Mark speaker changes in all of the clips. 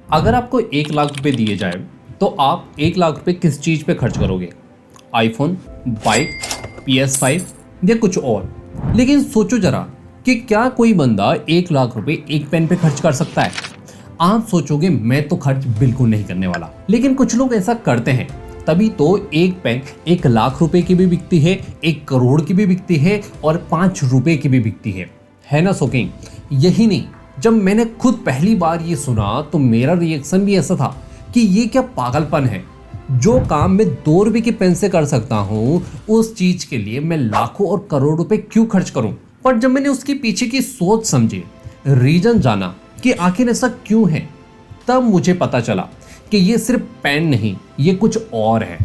Speaker 1: अगर आपको 1 लाख रुपए दिए जाए तो आप 1 लाख रुपए किस चीज़ पे खर्च करोगे? आईफोन, बाइक, PS5 या कुछ और? लेकिन सोचो जरा कि क्या कोई बंदा 1 लाख रुपए एक पेन पे खर्च कर सकता है? आप सोचोगे मैं तो खर्च बिल्कुल नहीं करने वाला, लेकिन कुछ लोग ऐसा करते हैं। तभी तो एक पेन 1 लाख रुपए की भी बिकती है, 1 करोड़ की भी बिकती है और 5 रुपए की भी बिकती है ना शॉकिंग? यही नहीं, जब मैंने खुद पहली बार ये सुना तो मेरा रिएक्शन भी ऐसा था कि ये क्या पागलपन है। जो काम मैं 2 रुपए की पेन से कर सकता हूँ उस चीज के लिए मैं लाखों और करोड़ रुपए क्यों खर्च करूं? पर जब मैंने उसके पीछे की सोच समझी, रीजन जाना कि आखिर ऐसा क्यों है, तब मुझे पता चला कि ये सिर्फ पेन नहीं, ये कुछ और है।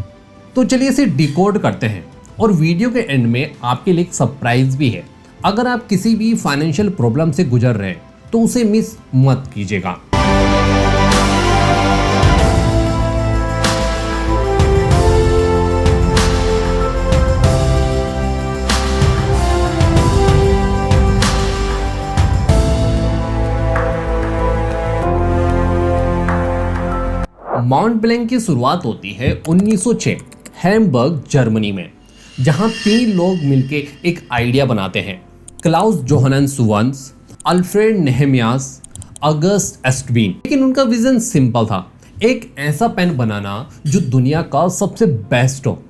Speaker 1: तो चलिए इसे डिकोड करते हैं और वीडियो के एंड में आपके लिए एक सरप्राइज भी है। अगर आप किसी भी फाइनेंशियल प्रॉब्लम से गुजर रहे हैं तो उसे मिस मत कीजिएगा। माउंट ब्लैंक की शुरुआत होती है 1906 हैम्बर्ग जर्मनी में, जहां 3 लोग मिलकर एक आइडिया बनाते हैं। Claus Johannes Voss, Alfred Nehemias, August एस्टबीन। लेकिन उनका विजन सिंपल था, एक ऐसा पेन बनाना जो दुनिया का सबसे बेस्ट हो।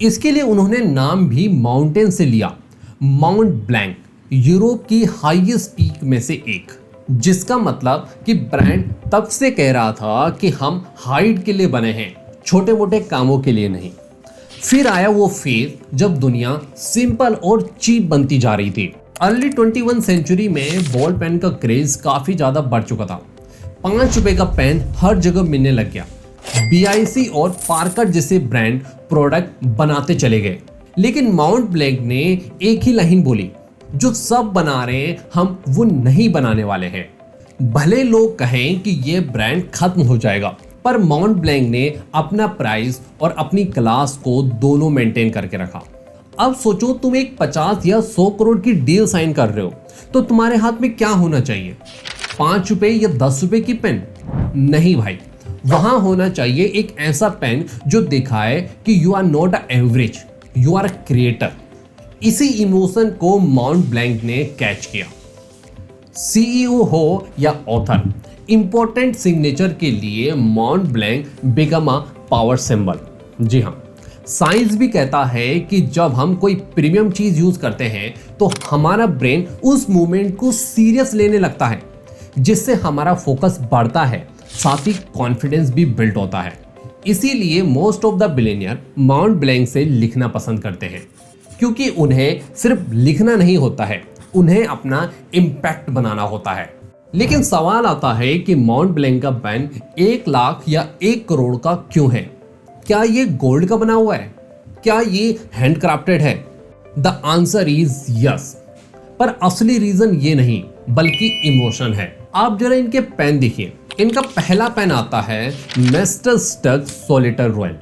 Speaker 1: इसके लिए उन्होंने नाम भी माउंटेन से लिया, माउंट ब्लैंक, यूरोप की हाईएस्ट पीक में से एक, जिसका मतलब कि ब्रांड तब से कह रहा था कि हम हाइट के लिए बने हैं, छोटे मोटे कामों के लिए नहीं। फिर आया वो फेज जब दुनिया सिंपल और चीप बनती जा रही थी। अर्ली 21 सेंचुरी में बॉल पेन का क्रेज काफी ज्यादा बढ़ चुका था। 5 रुपए का पेन हर जगह मिलने लग गया। BIC और पार्कर जैसे ब्रांड प्रोडक्ट बनाते चले गए। लेकिन माउंट ब्लैंक ने एक ही लाइन बोली, जो सब बना रहे हैं हम वो नहीं बनाने वाले हैं। भले लोग कहें कि ये ब्रांड खत्म हो जाएगा, पर माउंट ब्लैंक ने अपना प्राइस और अपनी क्लास को दोनों मेंटेन करके रखा। अब सोचो तुम एक 50 या 100 करोड़ की डील साइन कर रहे हो तो तुम्हारे हाथ में क्या होना चाहिए? 5 रुपए या 10 रुपए की पेन? नहीं भाई, वहां होना चाहिए एक ऐसा पेन जो दिखाए कि you are not a average, you are a creator. इसी इमोशन को माउंट ब्लैंक ने कैच किया। CEO हो या ऑथर, इंपॉर्टेंट सिग्नेचर के लिए Montblanc become a power symbol. जी हाँ, साइंस भी कहता है कि जब हम कोई प्रीमियम चीज यूज करते हैं तो हमारा ब्रेन उस मूवमेंट को सीरियस लेने लगता है, जिससे हमारा फोकस बढ़ता है, साथ ही कॉन्फिडेंस भी बिल्ड होता है। इसीलिए most of the billionaire mount blank से लिखना पसंद करते हैं, क्योंकि उन्हें सिर्फ लिखना नहीं होता है, उन्हें अपना इम्पैक्ट बनाना होता है। लेकिन सवाल आता है कि माउंट ब्लैंक का पेन 1 लाख या 1 करोड़ का क्यों है? क्या ये गोल्ड का बना हुआ है? क्या ये हैंड क्राफ्टेड है? The answer is yes. पर असली रीजन ये नहीं बल्कि इमोशन है। आप जरा इनके पेन देखिए। इनका पहला पेन आता है मेस्टर स्टग सोलिटर रॉयल।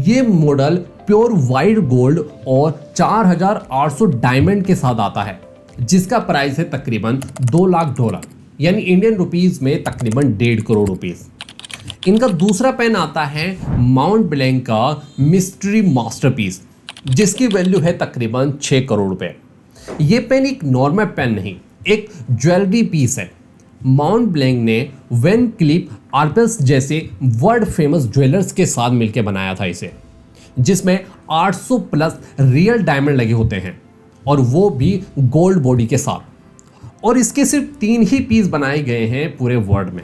Speaker 1: ये मॉडल प्योर वाइट गोल्ड और 4800 डायमंड के साथ आता है, जिसका प्राइस है तकरीबन $2 लाख, यानी इंडियन रुपीस में तकरीबन 1.5 करोड़ रुपीस। इनका दूसरा पेन आता है माउंट ब्लैंक का मिस्ट्री मास्टरपीस, जिसकी वैल्यू है तकरीबन 6 करोड़ रुपए। ये पेन एक नॉर्मल पेन नहीं, एक ज्वेलरी पीस है। माउंट ब्लैंक ने वैन क्लीफ आर्पस जैसे वर्ल्ड फेमस ज्वेलर्स के साथ मिलकर बनाया था इसे, जिसमें 800 प्लस रियल डायमंड लगे होते हैं और वो भी गोल्ड बॉडी के साथ। और इसके सिर्फ 3 ही पीस बनाए गए हैं पूरे वर्ल्ड में।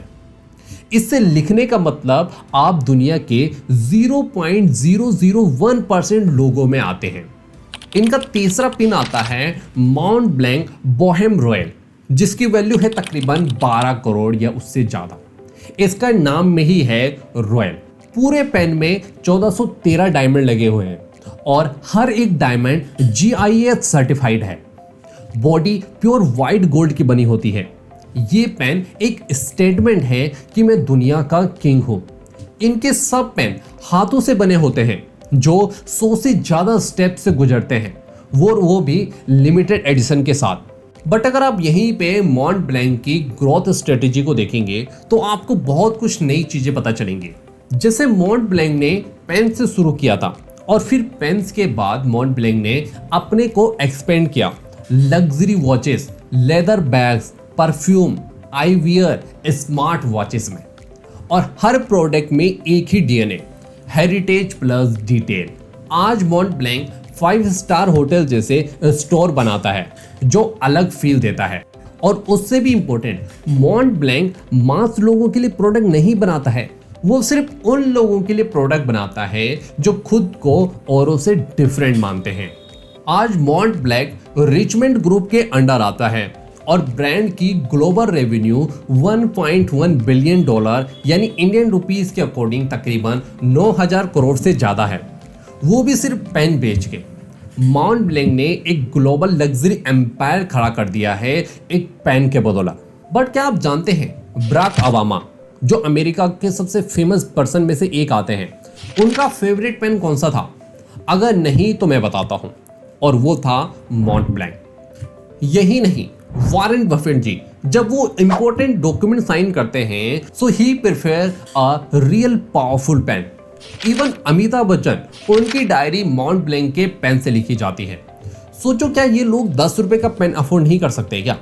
Speaker 1: इससे लिखने का मतलब आप दुनिया के 0.001% लोगों में आते हैं। इनका तीसरा पिन आता है माउंट ब्लैंक बोहेम रॉयल, जिसकी वैल्यू है तकरीबन 12 करोड़ या उससे ज्यादा। इसका नाम में ही है रॉयल। पूरे पेन में 1413 डायमंड लगे हुए हैं और हर एक डायमंड GIS सर्टिफाइड है। बॉडी प्योर वाइट गोल्ड की बनी होती है। ये पेन एक स्टेटमेंट है कि मैं दुनिया का किंग हूं। इनके सब पेन हाथों से बने होते हैं जो 100 से ज्यादा स्टेप से गुजरते हैं, वो भी लिमिटेड एडिशन के साथ। बट अगर आप यहीं पे मॉन्ट ब्लैंक की ग्रोथ स्ट्रेटेजी को देखेंगे तो आपको बहुत कुछ नई चीजें पता चलेंगी। जैसे मॉन्ट ब्लैंक ने पेन से शुरू किया था और फिर पेन्स के बाद मॉन्ट ब्लैंक ने अपने को एक्सपेंड किया luxury watches, leather bags, perfume, eyewear, smart watches में। और हर प्रोडक्ट में एक ही डीएनए, हेरिटेज प्लस डिटेल। आज मॉन्ट ब्लैंक 5 स्टार होटल जैसे स्टोर बनाता है जो अलग फील देता है। और उससे भी इंपॉर्टेंट, मॉन्ट ब्लैंक मास लोगों के लिए प्रोडक्ट नहीं बनाता है, वो सिर्फ उन लोगों के लिए प्रोडक्ट बनाता है जो खुद को औरों से डिफरेंट मानते हैं। आज मॉन्ट ब्लैंक रिचमंड ग्रुप के अंडर आता है और ब्रांड की ग्लोबल रेवेन्यू 1.1 बिलियन डॉलर यानी इंडियन रुपीस के अकॉर्डिंग तकरीबन 9,000 करोड़ से ज्यादा है, वो भी सिर्फ पेन बेच के। मॉन्ट ब्लैंक ने एक ग्लोबल लग्जरी एम्पायर खड़ा कर दिया है एक पेन के बदौलत। बट क्या आप जानते हैं बराक ओबामा, जो अमेरिका के सबसे फेमस पर्सन में से एक आते हैं, उनका फेवरेट पेन कौन सा था? अगर नहीं तो मैं बताता हूं, और वो था मॉन्ट ब्लैंक। यही नहीं, वॉरेन बफेट जी जब वो इंपॉर्टेंट डॉक्यूमेंट साइन करते हैं so he prefer a real powerful pen. Even Amitabh Bachchan, उनकी डायरी मॉन्ट ब्लैंक के पेन से लिखी जाती है। सोचो, क्या ये लोग 10 रुपए का पेन अफोर्ड नहीं कर सकते क्या?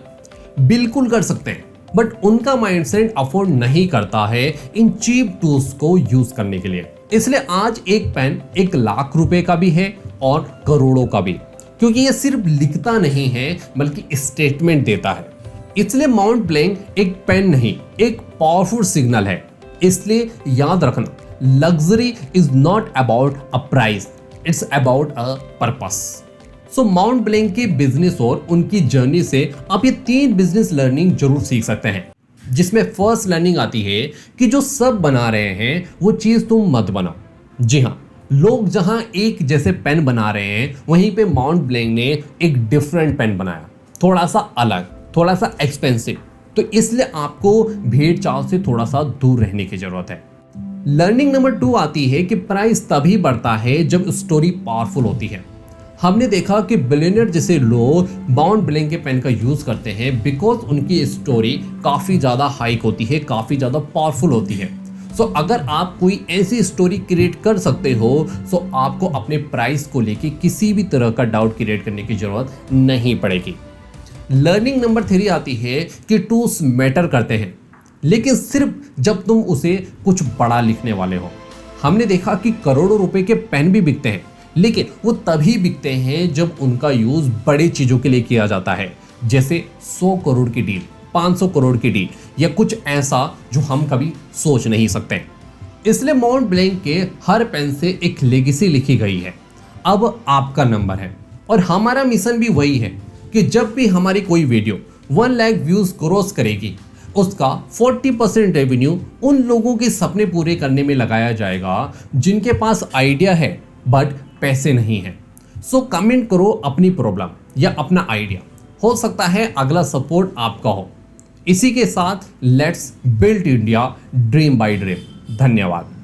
Speaker 1: बिल्कुल कर सकते हैं, बट उनका माइंडसेट अफोर्ड नहीं करता है इन चीप टूल्स को यूज करने के लिए। इसलिए आज एक पेन 1 लाख रुपए का भी है और करोड़ों का भी, क्योंकि ये सिर्फ लिखता नहीं है बल्कि स्टेटमेंट देता है। इसलिए माउंट ब्लैंक एक पेन नहीं, एक पावरफुल सिग्नल है। इसलिए याद रखना, luxury is not about a price, it's about a purpose. So mount blank के बिजनेस और उनकी जर्नी से आप ये 3 बिजनेस लर्निंग जरूर सीख सकते हैं, जिसमें फर्स्ट लर्निंग आती है कि जो सब बना रहे हैं वो चीज तुम मत बनाओ। जी हाँ, लोग जहां एक जैसे पेन बना रहे हैं वहीं पे माउंट ब्लैंक ने एक डिफरेंट पेन बनाया, थोड़ा सा अलग, थोड़ा सा एक्सपेंसिव। तो इसलिए आपको भीड़ चाल से थोड़ा सा दूर रहने की जरूरत है। लर्निंग नंबर 2 आती है कि प्राइस तभी बढ़ता है जब स्टोरी पावरफुल होती है। हमने देखा कि बिलियनर जैसे लोग माउंट ब्लैंक के पेन का यूज करते हैं बिकॉज उनकी स्टोरी काफी ज्यादा हाइक होती है, काफी ज्यादा पावरफुल होती है। सो अगर आप कोई ऐसी स्टोरी क्रिएट कर सकते हो सो आपको अपने प्राइस को लेके किसी भी तरह का डाउट क्रिएट करने की जरूरत नहीं पड़ेगी। लर्निंग नंबर 3 आती है कि टूल्स मैटर करते हैं, लेकिन सिर्फ जब तुम उसे कुछ बड़ा लिखने वाले हो। हमने देखा कि करोड़ों रुपए के पेन भी बिकते हैं, लेकिन वो तभी बिकते हैं जब उनका यूज बड़ी चीजों के लिए किया जाता है, जैसे 100 करोड़ की डील, 500 करोड़ की डील या कुछ ऐसा जो हम कभी सोच नहीं सकते। इसलिए माउंट ब्लैंक के हर पेन से एक लेगेसी लिखी गई है। अब आपका नंबर है और हमारा मिशन भी वही है कि जब भी हमारी कोई वीडियो 1 लाख व्यूज क्रॉस करेगी, उसका 40% रेवेन्यू उन लोगों के सपने पूरे करने में लगाया जाएगा जिनके पास आइडिया है बट पैसे नहीं है। सो कमेंट करो अपनी प्रॉब्लम या अपना आइडिया, हो सकता है अगला सपोर्ट आपका हो। इसी के साथ let's build India dream bye dream. धन्यवाद।